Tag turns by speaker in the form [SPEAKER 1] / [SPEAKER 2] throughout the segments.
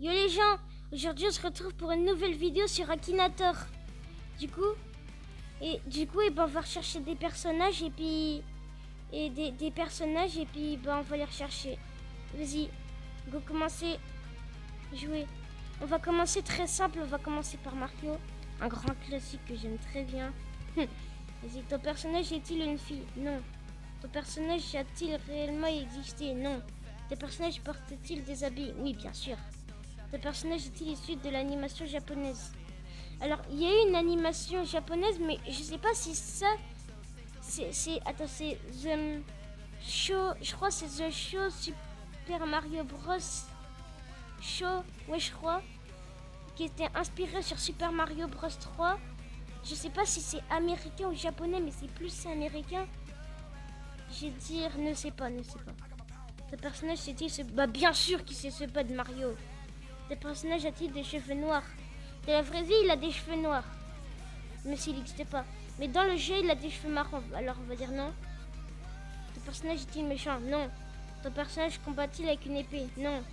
[SPEAKER 1] Yo les gens, aujourd'hui on se retrouve pour une nouvelle vidéo sur Akinator. Du coup, on va rechercher des personnages et puis des personnages et puis on va les rechercher. Vas-y, go commencer, jouer. On va commencer très simple, on va commencer par Mario, un grand classique que j'aime très bien. Vas-y, ton personnage est-il une fille? Non. Ton personnage a-t-il réellement existé? Non. Tes personnages portent-ils des habits? Oui, bien sûr. Ton personnage est-il issu de l'animation japonaise? Alors, il y a eu une animation japonaise, mais je sais pas si ça... Attends, c'est The Show... Je crois que c'est The Show Super Mario Bros. Show, ouais, je crois. Qui était inspiré sur Super Mario Bros 3. Je sais pas si c'est américain ou japonais, mais c'est plus américain. Je vais dire, ne sais pas. Ton personnage c'est-il ce... Bah bien sûr qu'il sait ce pas de Mario. Ton personnage a-t-il des cheveux noirs? De la vraie vie, il a des cheveux noirs. Mais s'il n'existait pas. Mais dans le jeu, il a des cheveux marrons. Alors on va dire non. Ton personnage est-il méchant? Non. Ton personnage combat-il avec une épée? Non.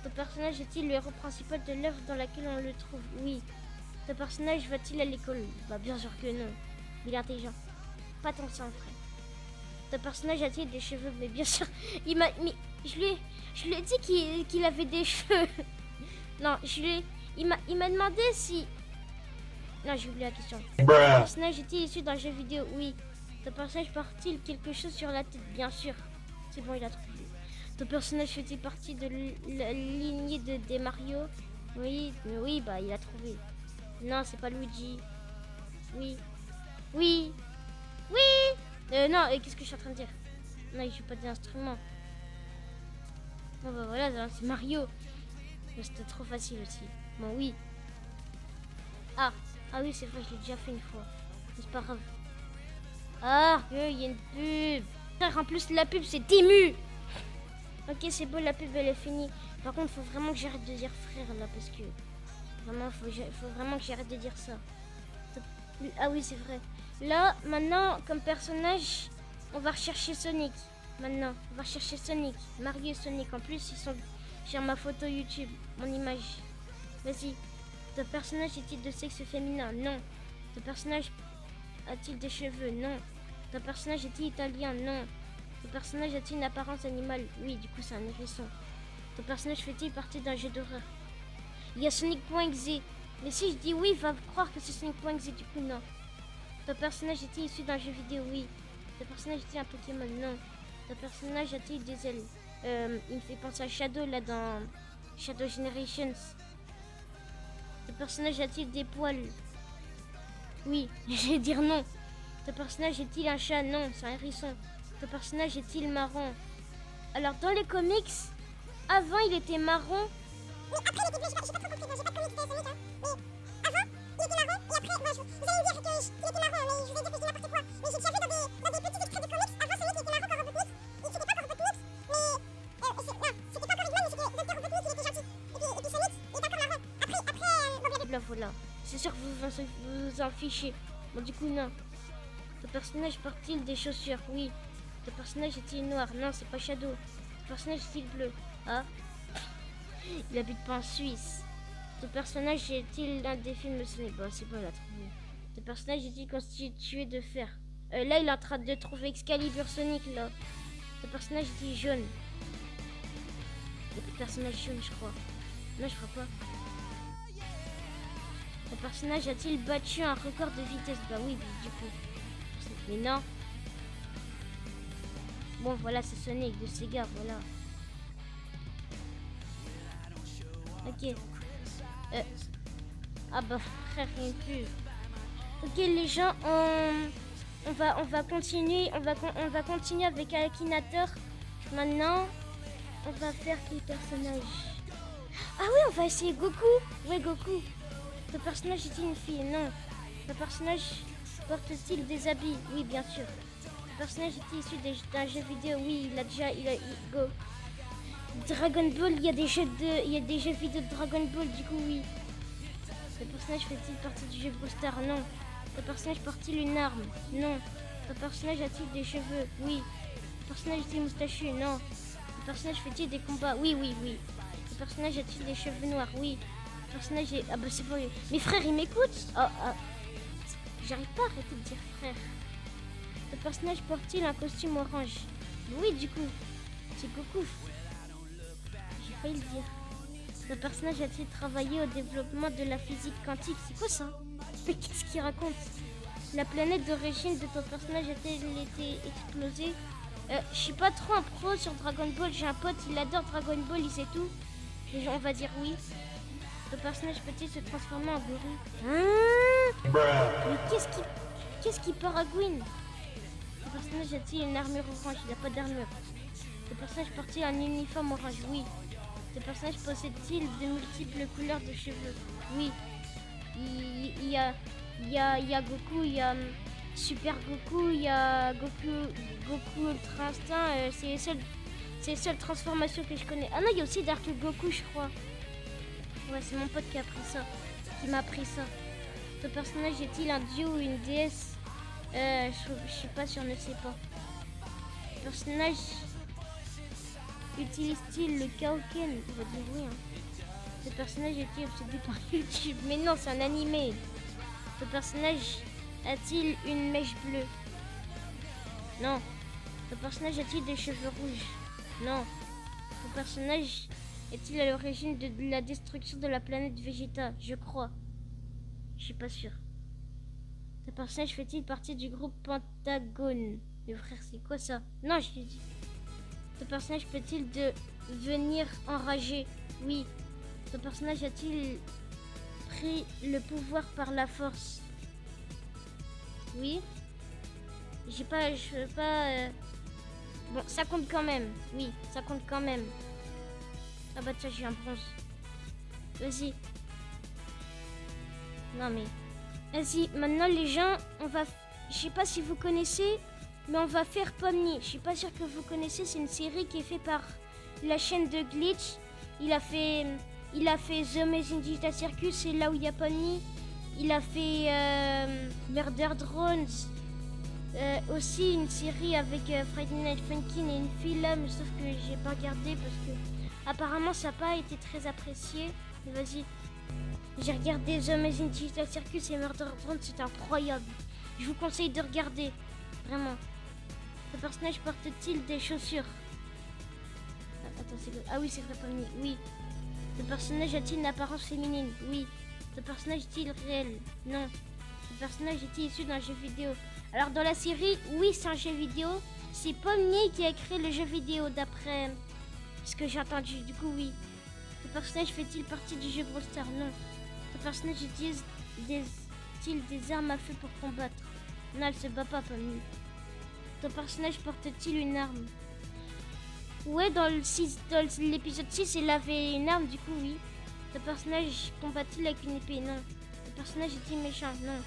[SPEAKER 1] Ton personnage est-il le héros principal de l'œuvre dans laquelle on le trouve? Oui. Ton personnage va-t-il à l'école? Bah bien sûr que non. Il est intelligent. Pas tant que ça en vrai. Ton personnage a-t-il des cheveux? Mais bien sûr. Je lui ai dit qu'il avait des cheveux. Non, il m'a demandé si... Non, j'ai oublié la question. Ton personnage est-il issu d'un jeu vidéo? Oui. Ton personnage porte-t-il quelque chose sur la tête? Bien sûr. C'est bon, il a trouvé. Ton personnage fait-il partie de la lignée des Mario? Oui, bah il a trouvé. Non, c'est pas Luigi. Oui. Non, qu'est-ce que je suis en train de dire? Non, il joue pas d'instrument. Bon bah voilà, c'est Mario. C'était trop facile aussi. Bon, oui. Ah oui, c'est vrai, je l'ai déjà fait une fois. Mais c'est pas grave. Ah, il y a une pub. Frère, en plus, la pub, c'est Tému. Ok, c'est beau, la pub, elle est finie. Par contre, faut vraiment que j'arrête de dire frère, là, parce que... Vraiment, faut vraiment que j'arrête de dire ça. Ah oui, c'est vrai. Là, maintenant, comme personnage, on va rechercher Sonic. Maintenant, on va rechercher Sonic. Mario et Sonic. En plus, ils sont... J'ai ma photo YouTube, mon image. Vas-y. Ton personnage est-il de sexe féminin? Non. Ton personnage a-t-il des cheveux? Non. Ton personnage est-il italien? Non. Ton personnage a-t-il une apparence animale? Oui, du coup, c'est un hérisson. Ton personnage fait-il partie d'un jeu d'horreur? Il y a Sonic.exe. Mais si je dis oui, il va croire que c'est Sonic.exe. Du coup, non. Ton personnage est-il issu d'un jeu vidéo? Oui. Ton personnage est-il un Pokémon? Non. Ton personnage a-t-il des ailes? Il me fait penser à Shadow là dans Shadow Generations. Ton personnage a-t-il des poils? Oui, je vais dire non. Ton personnage est-il un chat? Non, c'est un hérisson. Ton personnage est-il marron? Alors dans les comics, avant il était marron. Mais après il était bleu, j'ai pas trop compris, j'ai pas de comics de Sonic, hein. Mais avant il était marron et après, vous allez me dire qu'il était marron, mais je vous ai dit que je dis n'importe quoi. Mais j'ai déjà vu dans des petits extraits de comics, avant Sonic il était marron comme Robotnik. Il c'était pas comme Robotnik, mais... c'était pas comme Eggman, mais c'était Dr Robotnik, il était gentil. Et puis Sonic, il est encore marron. Après, voilà. C'est sûr que vous vous en fichez. Bon du coup non. Ton personnage porte-t-il des chaussures? Oui. Ton personnage est-il noir? Non, c'est pas Shadow. Ton personnage est-il bleu? Ah. Il habite pas en Suisse. Ton personnage est-il l'un des films Sonic? Bon, c'est bon, il a trouvé. Ton personnage est-il constitué de fer? Là, il est en train de trouver Excalibur Sonic, là. Ton personnage est-il jaune? Il y a plus de personnage jaune, je crois. Non, je crois pas. Ton personnage a-t-il battu un record de vitesse? Bah oui, du coup. Mais non. Bon, voilà, c'est Sonic de Sega, voilà. Ok. Ah bah frère, rien plus. Ok les gens, on va continuer, on va continuer avec Akinator. Maintenant, on va faire quel personnage? Ah oui, on va essayer Goku. Ouais, Goku. Le personnage est-il une fille? Non. Le personnage porte-t-il des habits? Oui, bien sûr. Le personnage est-il issu d'un jeu vidéo? Oui, go. Dragon Ball, il y a des jeux vidéo de Dragon Ball, du coup oui. Le personnage fait-il partie du jeu Brawl Stars? Non. Le personnage porte-t-il une arme? Non. Le personnage a-t-il des cheveux? Oui. Le personnage est-il moustachu? Non. Le personnage fait-il des combats? Oui. Le Ton personnage a-t-il des cheveux noirs? Oui. Ton personnage est... Ah bah c'est bon. Mes frères, ils m'écoutent. J'arrive pas à arrêter de dire frère. Ton personnage porte-t-il un costume orange? Oui, du coup. C'est Goku. J'ai failli le dire. Ton personnage a-t-il travaillé au développement de la physique quantique? C'est quoi ça? Mais qu'est-ce qu'il raconte? La planète d'origine de ton personnage a-t-elle été explosée? Je suis pas trop un pro sur Dragon Ball. J'ai un pote, il adore Dragon Ball, il sait tout. Et on va dire oui. Ton personnage peut-il se transformer en gorille? Mais qu'est-ce qui paragouine? Ton personnage a-t-il une armure orange? Il n'a pas d'armure. Ton personnage porte-t-il un uniforme orange? Oui. Ton personnage possède-t-il de multiples couleurs de cheveux? Oui. Il y a Goku, il y a Super Goku, il y a Goku Ultra Instinct. C'est les seules transformations que je connais. Ah non, il y a aussi Dark Goku, je crois. Ouais, c'est mon pote qui m'a appris ça. Ton personnage est-il un dieu ou une déesse? Je suis pas sûre, ne sais pas. Ton personnage utilise-t-il le Kaioken? On va dire oui. Ce personnage est-il obsédé par YouTube? Mais non, c'est un animé. Ce personnage a-t-il une mèche bleue? Non. Ce personnage a-t-il des cheveux rouges? Non. Ce personnage est-il à l'origine de la destruction de la planète Vegeta? Je crois. Je suis pas sûre. Ce personnage fait-il partie du groupe Pentagone? Le frère, c'est quoi ça? Non, je l'ai dit. Ce personnage peut-il devenir enragé? Oui. Ce personnage a-t-il pris le pouvoir par la force? Oui. Je veux pas... Bon, ça compte quand même. Oui, ça compte quand même. Ah bah tiens, j'ai un bronze. Vas-y. Non mais... Vas-y, maintenant les gens, on va... Je sais pas si vous connaissez, mais on va faire Pomni. Je suis pas sûre que vous connaissez, c'est une série qui est faite par la chaîne de Glitch. Il a fait The Amazing Digital Circus, c'est là où il y a Pomni. Il a fait Murder Drones. Aussi une série avec Friday Night Funkin' et une fille là, mais sauf que j'ai pas regardé parce que apparemment ça n'a pas été très apprécié. Mais vas-y. J'ai regardé The Amazing Digital Circus et Murder Drones, c'est incroyable. Je vous conseille de regarder. Vraiment. Ce personnage porte-t-il des chaussures? Attends, c'est... Ah oui, c'est vrai, Pomni. Oui. Ce personnage a-t-il une apparence féminine? Oui. Ce personnage est-il réel? Non. Ce personnage est-il issu d'un jeu vidéo? Alors dans la série, oui, c'est un jeu vidéo. C'est Pomni qui a créé le jeu vidéo d'après ce que j'ai entendu. Du coup, oui. Ce personnage fait-il partie du jeu Brawl Stars? Non. Ce personnage utilise-t-il des armes à feu pour combattre? Non, elle se bat pas, Pomni. Ton personnage porte-t-il une arme? Ouais, dans l'épisode 6, il avait une arme, du coup, oui. Ce personnage combat-il avec une épée? Non. Ce personnage est-il méchant? Non.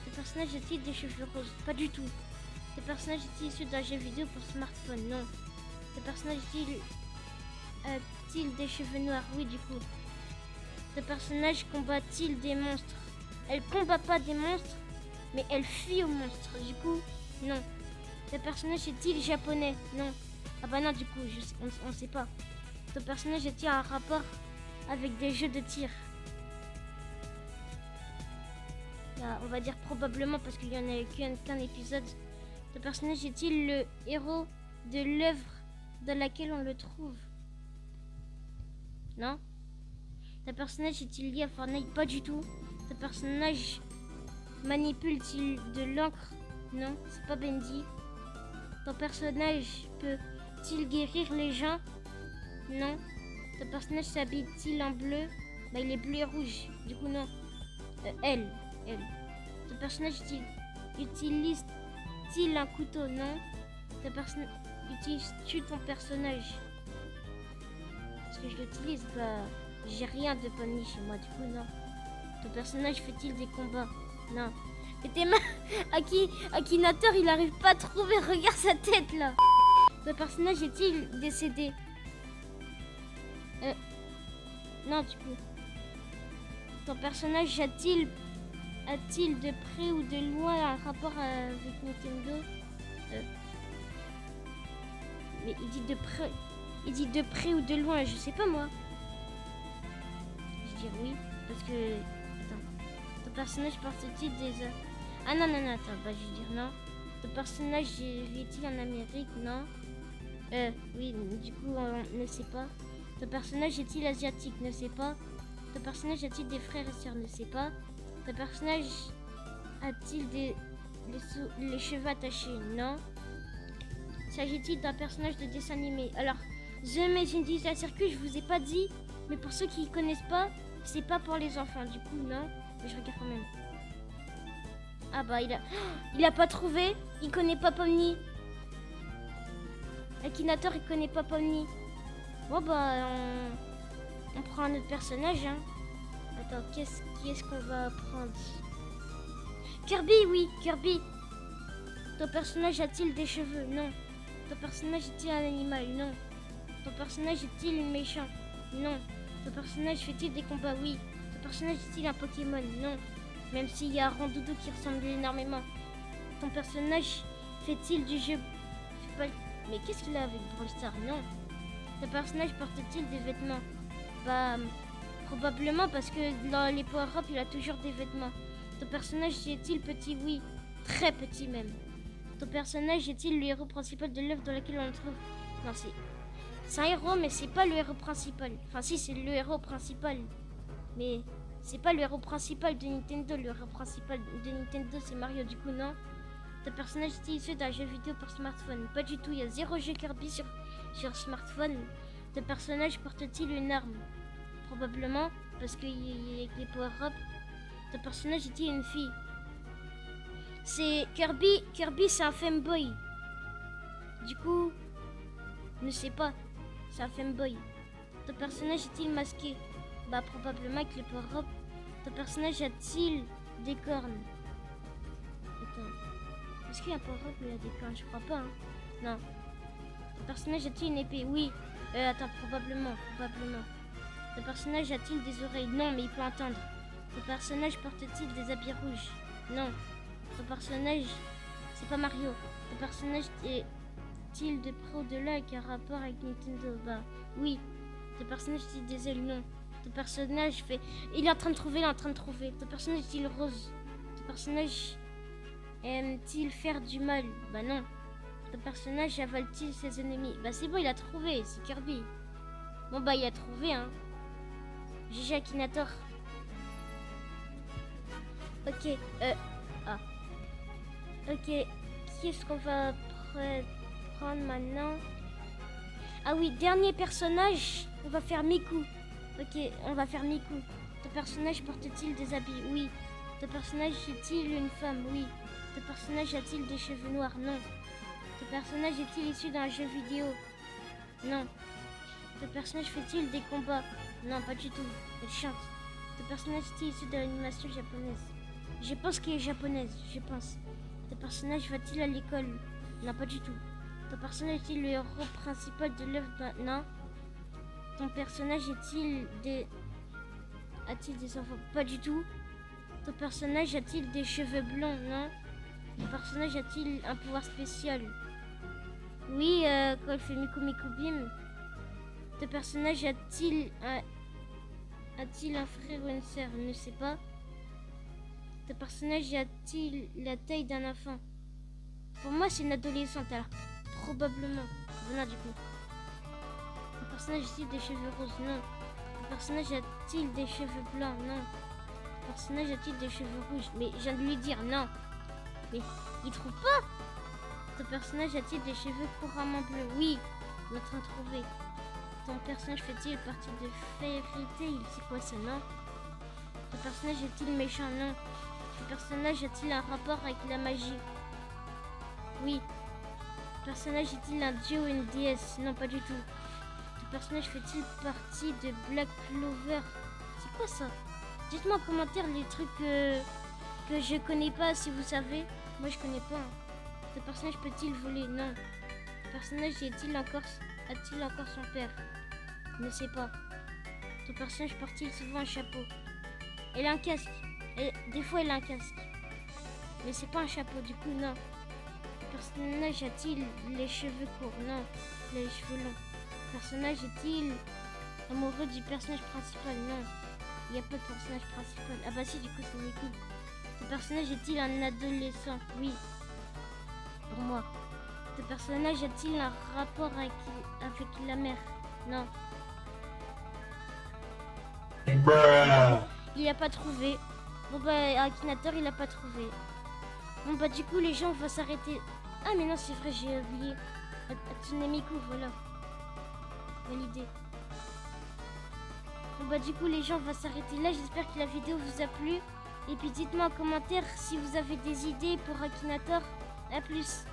[SPEAKER 1] Ce personnage a-t-il des cheveux roses? Pas du tout. Ce personnage est-il issu d'un jeu vidéo pour smartphone? Non. Ce personnage a-t-il des cheveux noirs? Oui, du coup. Ce personnage combat-il des monstres? Elle combat pas des monstres, mais elle fuit aux monstres. Du coup, non. Ce personnage est-il japonais? Non. Ah bah non, du coup, on sait pas. Ce personnage a-t-il un rapport avec des jeux de tir? Là, on va dire probablement parce qu'il y en a qu'un épisode. Ce personnage est-il le héros de l'œuvre dans laquelle on le trouve? Non. Ce personnage est-il lié à Fortnite? Pas du tout. Ce personnage manipule-t-il de l'encre? Non, c'est pas Bendy. Ton personnage peut-il guérir les gens? Non. Ton personnage s'habille-t-il en bleu? Bah il est bleu et rouge. Du coup non. Elle. Ton personnage utilise-t-il un couteau? Non. Ton personnage utilises-tu ton personnage? Parce que je l'utilise, bah j'ai rien de Pomni chez moi. Du coup non. Ton personnage fait-il des combats? Non. Mais tes mains, Akinator, il arrive pas à trouver. Regarde sa tête là. Ton personnage est-il décédé? Non, du coup. Ton personnage a-t-il de près ou de loin un rapport avec Nintendo? Mais il dit de près ou de loin, je sais pas moi. dire oui. Parce que... Attends. Ton personnage porte-t-il des... Ah non, non, non, attends, bah je vais dire non. Ton personnage vit-il en Amérique? Non. Oui, du coup, on ne sait pas. Ton personnage est-il asiatique? Ne sait pas. Ton personnage a-t-il des frères et sœurs? Ne sait pas. Ton personnage a-t-il les cheveux attachés? Non. S'agit-il d'un personnage de dessin animé? Alors, The Amazing Digital Circuit, je vous ai pas dit, mais pour ceux qui ne connaissent pas, c'est pas pour les enfants. Du coup, non. Mais je regarde quand même. Ah bah, il a pas trouvé. Il connaît pas Pomni. Akinator, il connaît pas Pomni. Bon bah, on prend un autre personnage. Hein. Attends, qui est-ce qu'on va prendre? Kirby, oui, Kirby. Ton personnage a-t-il des cheveux? Non. Ton personnage est-il un animal? Non. Ton personnage est-il méchant? Non. Ton personnage fait-il des combats? Oui. Ton personnage est-il un Pokémon? Non. Même s'il y a Rondoudou qui ressemble énormément. Ton personnage fait-il du jeu? Mais qu'est-ce qu'il a avec Brawl Stars? Non. Ton personnage porte-t-il des vêtements? Bah, probablement parce que dans les power-up, il a toujours des vêtements. Ton personnage est-il petit? Oui. Très petit même. Ton personnage est-il le héros principal de l'œuvre dans laquelle on le trouve? Non, c'est un héros, mais c'est pas le héros principal. Enfin, si, c'est le héros principal. Mais c'est pas le héros principal de Nintendo. Le héros principal de Nintendo, c'est Mario. Du coup, non. Ton personnage est issu d'un jeu vidéo pour smartphone? Pas du tout. Il y a 0 jeu Kirby sur smartphone. Ton personnage porte-t-il une arme? Probablement, parce qu'il y a les power-up. Ton personnage est-il une fille? C'est Kirby. Kirby, c'est un femboy. Du coup, ne sais pas. C'est un femboy. Ton personnage est-il masqué? Bah, probablement avec les power-up. Ton personnage a-t-il des cornes? Attends. Est-ce qu'il y a un power-up où il a des cornes? Je crois pas, hein. Non. Ton personnage a-t-il une épée? Oui. Attends, probablement. Ton personnage a-t-il des oreilles? Non, mais il peut entendre. Ton personnage porte-t-il des habits rouges? Non. Ton personnage, c'est pas Mario. Ton personnage est-il de près ou de loin avec un rapport avec Nintendo? Bah, oui. Ton personnage est-il des ailes? Non. Ton personnage fait... Il est en train de trouver. Ton personnage est-il rose? Ton personnage aime-t-il faire du mal? Bah non. Ton personnage avale-t-il ses ennemis? Bah c'est bon, il a trouvé. C'est Kirby. Bon bah il a trouvé, hein. GG Akinator. Ok, ah. Ok, qui est-ce qu'on va prendre maintenant? Ah oui, dernier personnage, on va faire Miku. Ok, on va faire Miku. Ton personnage porte-t-il des habits? Oui. Ton personnage est-il une femme? Oui. Ton personnage a-t-il des cheveux noirs? Non. Ton personnage est-il issu d'un jeu vidéo? Non. Ton personnage fait-il des combats? Non, pas du tout. Elle chante. Ton personnage est-il issu de l'animation japonaise? Je pense qu'il est japonaise, je pense. Ton personnage va-t-il à l'école? Non, pas du tout. Ton personnage est-il le héros principal de l'œuvre? Non. Ton personnage a-t-il des enfants? Pas du tout. Ton personnage a-t-il des cheveux blonds? Non. Ton personnage a-t-il un pouvoir spécial? Oui, quand il fait Miku Miku Bim. Ton personnage a-t-il un frère ou une sœur? Je ne sais pas. Ton personnage a-t-il la taille d'un enfant? Pour moi, c'est une adolescente, alors probablement. Voilà, du coup. Ton personnage a-t-il des cheveux roses? Non. Ton personnage a-t-il des cheveux blancs? Non. Ton personnage a-t-il des cheveux rouges? Mais je viens de lui dire non. Mais il trouve pas. Ton personnage a-t-il des cheveux couramment bleus? Oui, on est en train de trouver. Ton personnage fait-il partie de Fairy Tail? C'est quoi ça, non? Ton personnage est-il méchant? Non. Ton personnage a-t-il un rapport avec la magie? Oui. Ton personnage est-il un dieu ou une déesse? Non, pas du tout. Ton personnage fait-il partie de Black Clover? C'est quoi ça? Dites-moi en commentaire les trucs que je connais pas, si vous savez. Moi, je connais pas. Hein. Ton personnage peut-il voler? Non. Ton personnage a-t-il encore son père? Je ne sais pas. Ton personnage porte-t-il souvent un chapeau? Elle a un casque. Des fois, elle a un casque. Mais c'est pas un chapeau, du coup, non. Le personnage a-t-il les cheveux courts? Non. Les cheveux longs. Le personnage est-il amoureux du personnage principal? Non. Il n'y a pas de personnage principal. Ah bah si, du coup c'est Miku. Ce personnage est-il un adolescent? Oui. Pour moi. Ce personnage a-t-il un rapport avec la mère? Non. Il a pas trouvé. Bon bah Akinator il a pas trouvé. Bon bah du coup les gens vont s'arrêter. Ah mais non c'est vrai j'ai oublié. Hatsune Miku voilà. Validé. Bon bah du coup les gens vont s'arrêter là. J'espère que la vidéo vous a plu. Et puis dites-moi en commentaire si vous avez des idées pour Akinator. A plus.